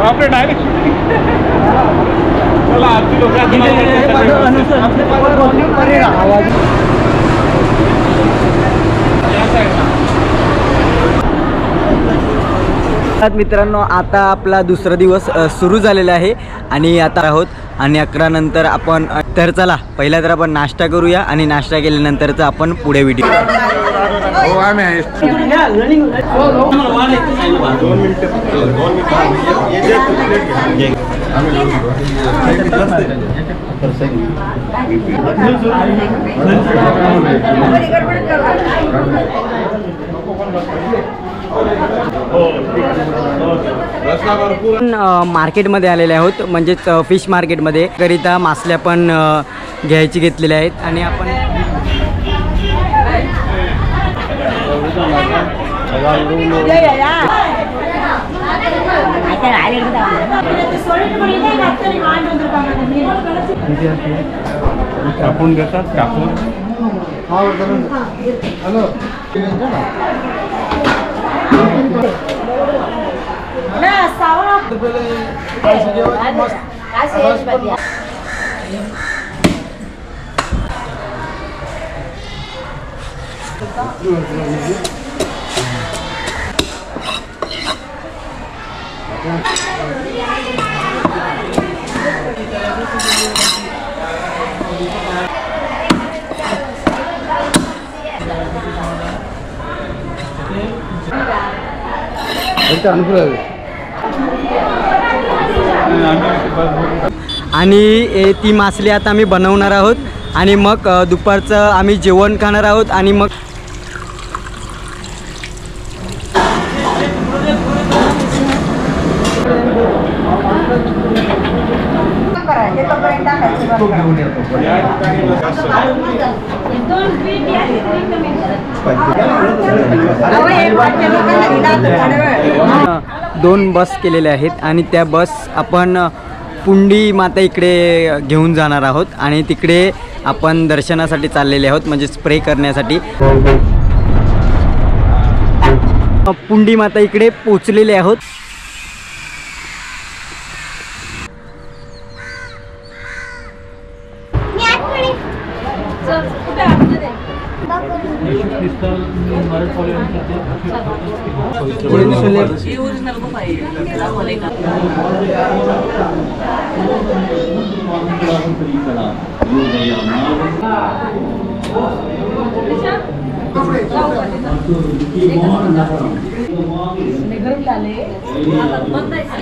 आपले डायरेक्ट चला आरती लोक मित्रांनो, आता आपला दुसरा दिवस सुरू झालेला आहे आणि आता आहोत आणि 11 नंतर आपण तर चला पहिला तर आपण नाश्ता करूया आणि नाश्ता केल्यानंतरच आपण पुढे व्हिडिओ मार्केटमध्ये आलेले आहोत, म्हणजेच फिश मार्केटमध्ये करिता मासल्या पण घ्यायची घेतलेल्या आहेत आणि आपण कापून घेतात कापून आणि ती मासली आता आम्ही बनवणार आहोत आणि मग दुपारचं आम्ही जेवण खाणार आहोत आणि मग दोन बस केलेले आहेत आणि त्या बस आपण पुंडी माता इकडे घेऊन जाणार आहोत आणि तिकडे आपण दर्शनासाठी चाललेले आहोत, म्हणजे स्प्रे करण्यासाठी. पुंडी माता इकडे पोचलेले आहोत.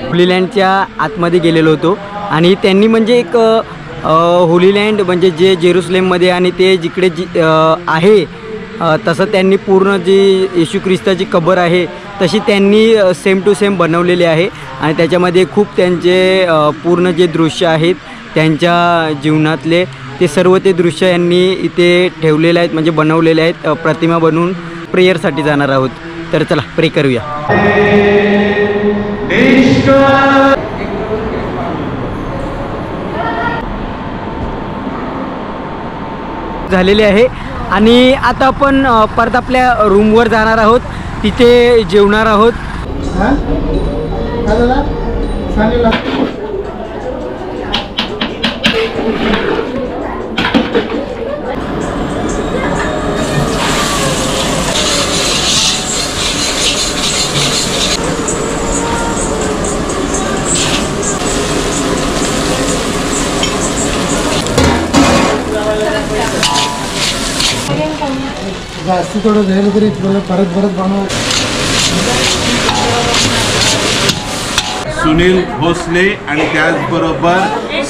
होलीलँडच्या आतमध्ये गेलेलो होतो आणि त्यांनी म्हणजे एक होलीलँड म्हणजे जे जेरुसलेममध्ये आणि ते जिकडे आहे तसं त्यांनी पूर्ण जी येशू ख्रिस्ताची कबर आहे तशी त्यांनी सेम टू सेम बनवलेली आहे आणि त्याच्यामध्ये खूप त्यांचे पूर्ण जे दृश्य आहेत त्यांच्या जीवनातले ते सर्व ते दृश्य यांनी इथे ठेवलेले आहेत, म्हणजे बनवलेले आहेत. प्रतिमा बनवून प्रेयरसाठी जाणार आहोत, तर चला प्रे करूया. झालेले आहे आणि आता आपण परत आपल्या रूमवर जाणार आहोत, तिथे जेवणार आहोत. जास्त थोडं झालं तरी परत बनव. सुनील भोसले आणि त्याचबरोबर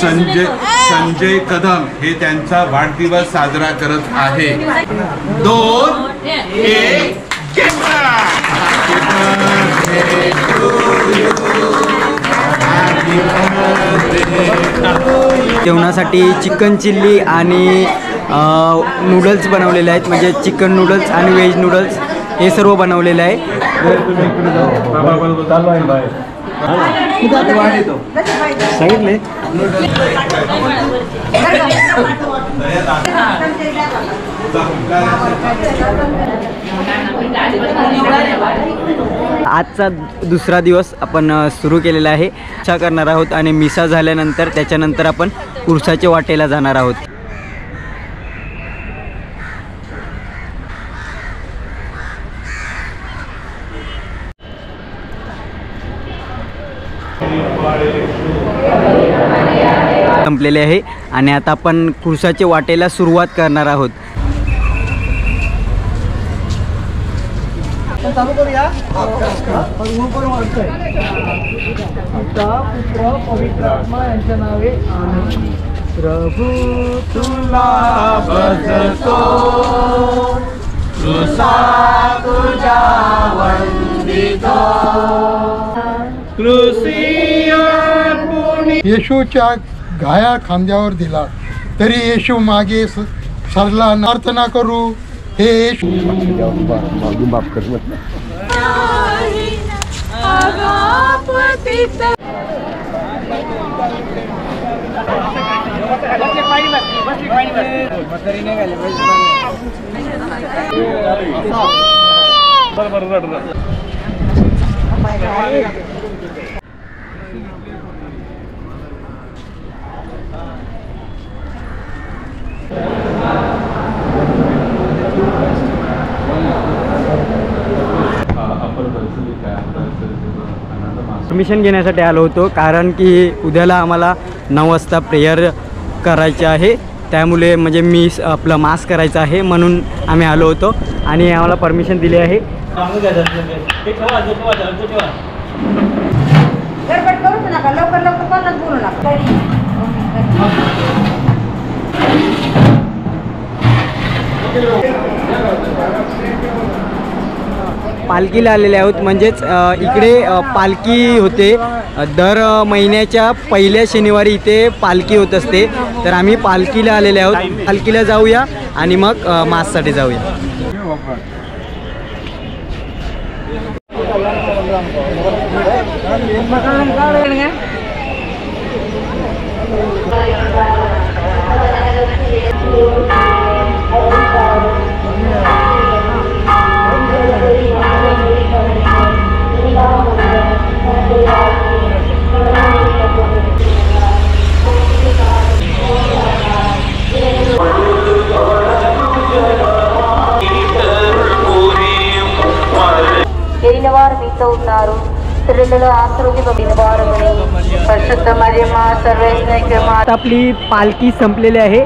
संजय कदम हे त्यांचा वाढदिवस साजरा करत आहे. 2, 1 जेवणासाठी चिकन चिल्ली आणि नूडल्स बनवलेले आहेत, म्हणजे चिकन नूडल्स आणि व्हेज नूडल्स हे सर्व बनवलेलं आहे. सांगितले आजचा दुसरा दिवस आपण सुरू केलेला आहे. मिसा करणार आहोत आणि मिसा झाल्यानंतर त्याच्यानंतर आपण उरसाच्या वाटेला जाणार आहोत. संपलेले आहे आणि आता आपण उरसाच्या वाटेला सुरुवात करणार आहोत. चालू करूया. पुत्र पवित्र आत्मा यांच्या नावे प्रभू तुला भजतो कृसा तुझा वंदितो कृषीय पुनी. येशूच्या घाया खांद्यावर दिला तरी येशू मागे सरला. प्रार्थना करू. हे येशू माफ कर. परमिशन घेण्यासाठी आलो होतो कारण की उद्याला आम्हाला 9 वाजता प्रेयर करायचे आहे. त्यामुळे म्हणजे मी आपलं मास्क करायचं आहे म्हणून आम्ही आलो होतो आणि आम्हाला परमिशन दिली आहे. पालखीला आलेले आहोत. म्हणजेच इकडे पालखी होते. दर महिन्याच्या पहिल्या शनिवारी इथे पालखी होत असते. तर आम्ही पालखीला आलेले आहोत. पालखीला जाऊया आणि मग माससाठी जाऊया. మీతో ఉన్నారు. స్త్రీలలో ఆశీర్వదింపబడిన వారమని పరిశుద్ధ మరియమ్మ సర్వేశ్వరునికి आता आपली पालखी संपलेली आहे.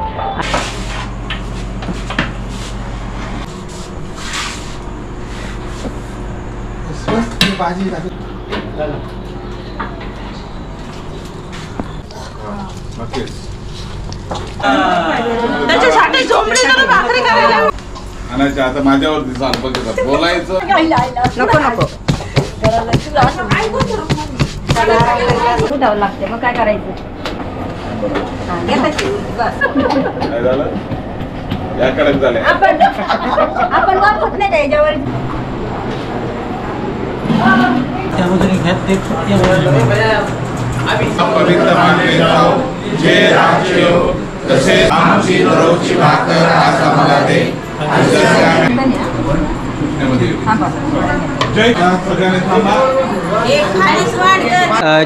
त्याच्यासाठी झोंबडी करून भाकरी करायला आणायचं. आता माझ्यावरती चाल बघ बोलायचं नको नको उठावं लागते. मग काय करायचं. काय झालं या कडक झाल्या. आपण वापरत नाही त्याच्यावर. पवित्र मानले जाओ जे राज्य हो तसे आमची दररोजची भाकर आज आम्हाला दे.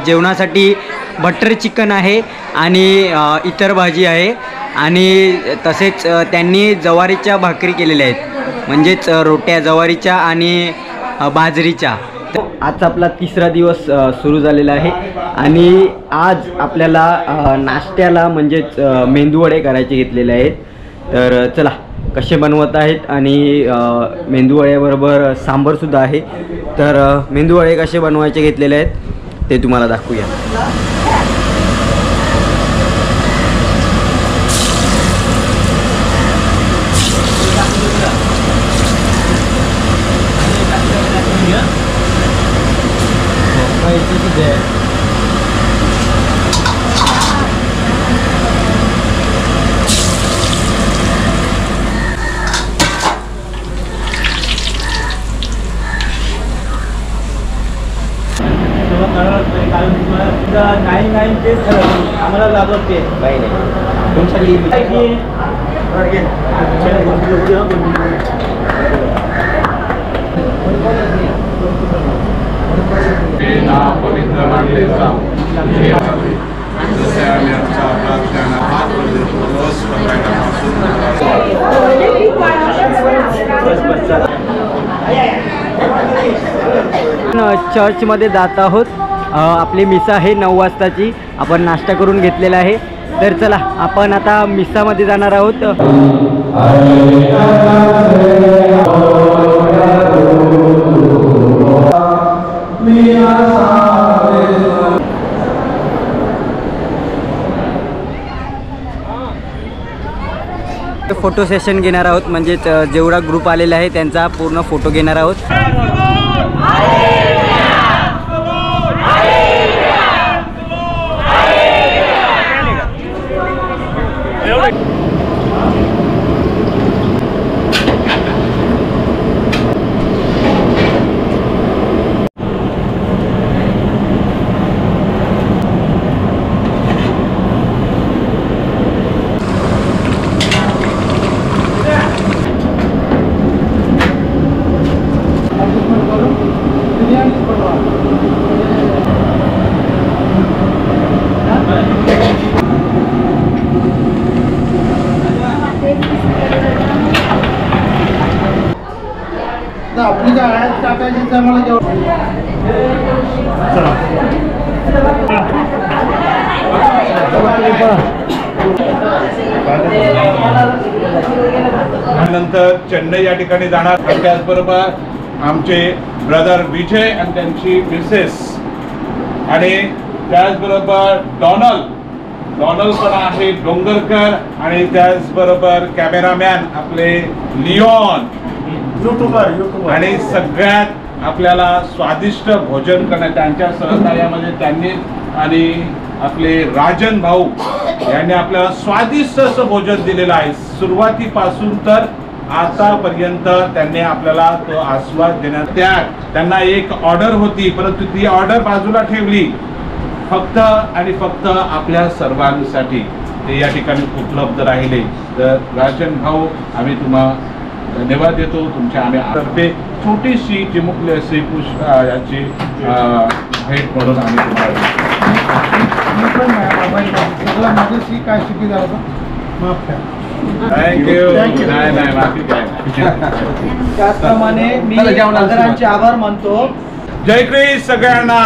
जेवणासाठी बटर चिकन आहे आणि इतर भाजी आहे आणि तसेच त्यांनी ज्वारीच्या भाकरी केलेल्या आहेत. म्हणजेच रोट्या ज्वारीच्या आणि बाजरीच्या. आजचा आपला तिसरा दिवस सुरू झालेला आहे आणि आज आपल्याला नाश्त्याला म्हणजेच मेंदूवडे करायचे घेतलेले आहेत. तर चला कसे बनवत आहेत आणि मेंदूवड्याबरोबर सांबारसुद्धा आहे. तर मेंदूवडे कसे बनवायचे घेतलेले आहेत ते तुम्हाला दाखवूया. आम्हाला लागत ते काही नाही तुमच्याकडे चर्चमध्ये जात आहोत. आपली मिसा आहे 9 वाजताची. आपण नाश्ता करून घेतलेला आहे. तर चला आपण आता मिसामध्ये जाणार आहोत. फोटो सेशन घेणार आहोत, म्हणजेच जेवढा ग्रुप आलेला आहे त्यांचा पूर्ण फोटो घेणार आहोत. आपली काय आयात टाकायची आम्हाला नंतर चेन्नई या ठिकाणी जाणार. त्याचबरोबर आमचे ब्रदर विजय आणि त्यांची मिसेस आणि त्याचबरोबर डॉनल पण आहे डोंगरकर आणि त्याचबरोबर कॅमेरामॅन आपले लिओन युट्यूबर आणि सगळ्यात आपल्याला स्वादिष्ट भोजन करण्यात त्यांच्या सहकार्यामध्ये त्यांनी आणि आपले राजन भाऊ यांनी आपल्याला स्वादिष्ट असं भोजन दिलेलं आहे. सुरुवातीपासून तर आतापर्यंत त्यांनी आपल्याला तो आस्वाद देण्यात त्यांना एक ऑर्डर होती, परंतु ती ऑर्डर बाजूला ठेवली फक्त आणि फक्त आपल्या सर्वांसाठी. ते या ठिकाणी उपलब्ध राहिले. तर राजन भाऊ आम्ही तुम्हाला धन्यवाद देतो. तुमच्या आम्ही तर्फे छोटीशी चिमुकली अशी याची भेट म्हणून आम्ही तुम्हाला माझ्याशी काय चुकी झालं माफ करा. थँक्यू. नाही बाकी काय. त्याचप्रमाणे मी आदरांचे आभार मानतो. जय ख्रिस्त सगळ्यांना.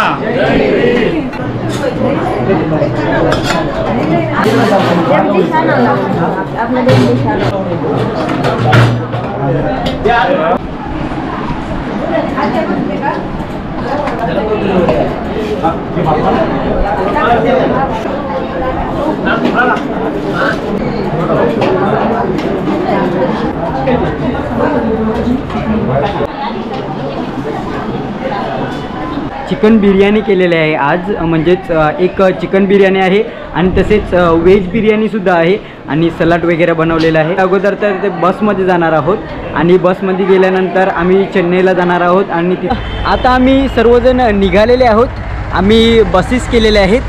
चिकन बिर्याणी केलेली आहे आज, म्हणजेच एक चिकन बिर्याणी आहे आणि तसेच व्हेज बिर्याणीसुद्धा आहे आणि सलाड वगैरे बनवलेलं आहे. अगोदर तर ते बसमध्ये जाणार आहोत आणि बसमध्ये गेल्यानंतर आम्ही चेन्नईला जाणार आहोत आणि आता आम्ही सर्वजण निघालेले आहोत. आम्ही बसेस केलेले आहेत,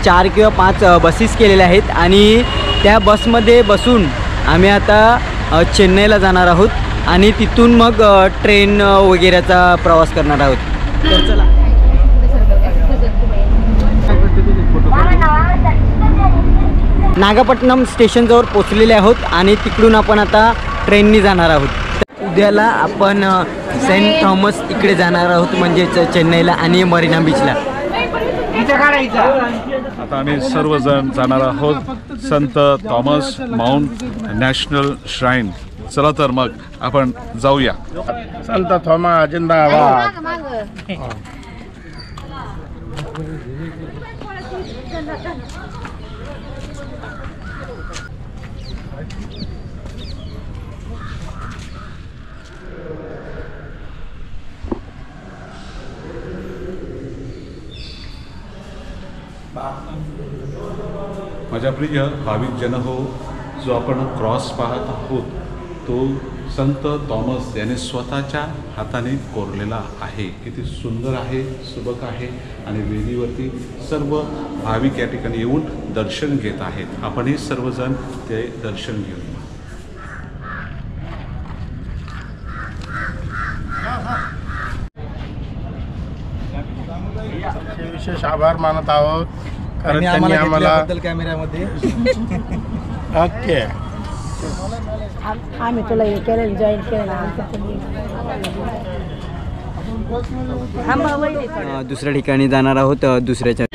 4 किंवा 5 बसेस केलेल्या आहेत आणि त्या बसमध्ये बसून आम्ही आता चेन्नईला जाणार आहोत आणि तिथून मग ट्रेन वगैरेचा प्रवास करणार आहोत. तर चला. नागपट्टणम स्टेशनजवळ पोचलेले आहोत आणि तिकडून आपण आता ट्रेननी जाणार आहोत. उद्याला आपण सेंट थॉमस इकडे जाणार आहोत, म्हणजेच चेन्नईला आणि मरीना बीचला. आता आम्ही सर्वजण जाणार आहोत संत थॉमस माउंट नॅशनल श्राईन. चला तर मग आपण जाऊया. संत थॉमस जिंदाबाद. माझ्या प्रिय भाविक जन हो, जो आपण क्रॉस पाहत आहोत तो संत थॉमस याने स्वतःच्या हाताने कोरलेला आहे. किती सुंदर आहे, सुबक आहे आणि वेदीवरती सर्व भाविक या ठिकाणी येऊन दर्शन घेत आहेत. आपणही सर्वजण ते दर्शन घेऊ. विशेष आभार मानत आहोत कारण त्यांनी आम्हाला कॅमेऱ्यामध्ये ओके आम्ही तुला हे केलं जॉईन केलं दुसऱ्या ठिकाणी जाणार आहोत दुसऱ्याच्या.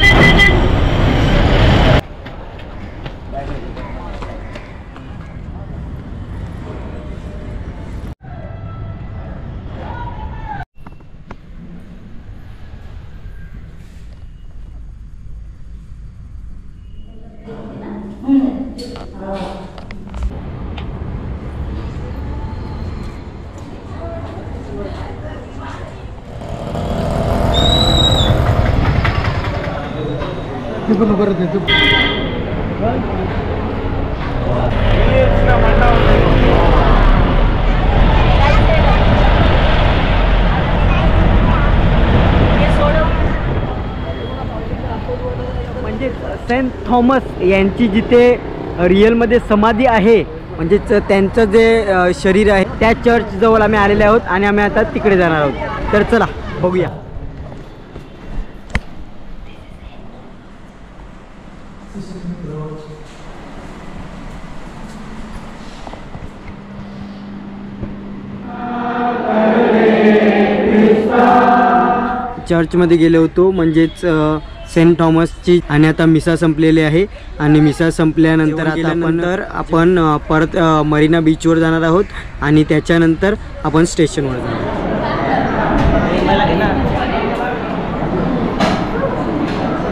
म्हणजे सेंट थॉमस यांची जिथे रिअलमध्ये समाधी आहे, म्हणजेच त्यांचं जे शरीर आहे त्या चर्च जवळ आम्ही आलेले आहोत आणि आम्ही आता तिकडे जाणार आहोत. तर चला बघूया. चर्चमध्ये गेलो होतो, म्हणजेच सेंट थॉमसची, आणि आता मिसा संपलेली आहे. आणि मिसा संपल्यानंतर आता आपण परत मरीना बीचवर जाणार आहोत आणि त्याच्यानंतर आपण स्टेशनवर जाणार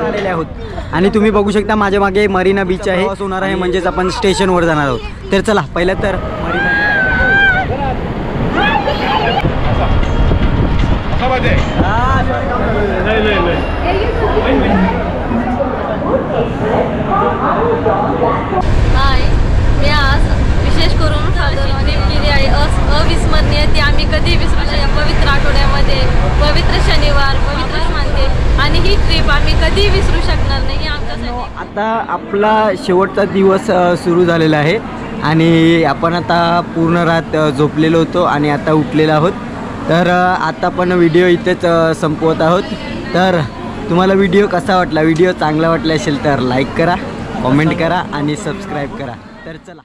आलेले आहोत. आणि तुम्ही बघू शकता माझ्या मागे मरीना बीच आहे होणार आहे, म्हणजेच आपण स्टेशनवर जाणार आहोत. तर चला पहिलं तर मरीना. हाय, मी आज विशेष करून ट्रिप केली आहे. अविस्मरणीय ती आम्ही कधी विसरू शकतो. पवित्र आठवड्यामध्ये पवित्र शनिवार पवित्रच मानते आणि ही ट्रिप आम्ही कधी विसरू शकणार नाही आमच्यासाठी. आता आपला शेवटचा दिवस सुरू झालेला आहे आणि आपण आता पूर्ण रात झोपलेलो होतो आणि आता उठलेलो आहोत. तर आता पण व्हिडिओ इथेच संपवत आहोत. तर तुम्हाला व्हिडिओ कसा वाटला? व्हिडिओ चांगला वाटला असेल तर लाईक करा, कमेंट करा आणि सबस्क्राईब करा. तर चला.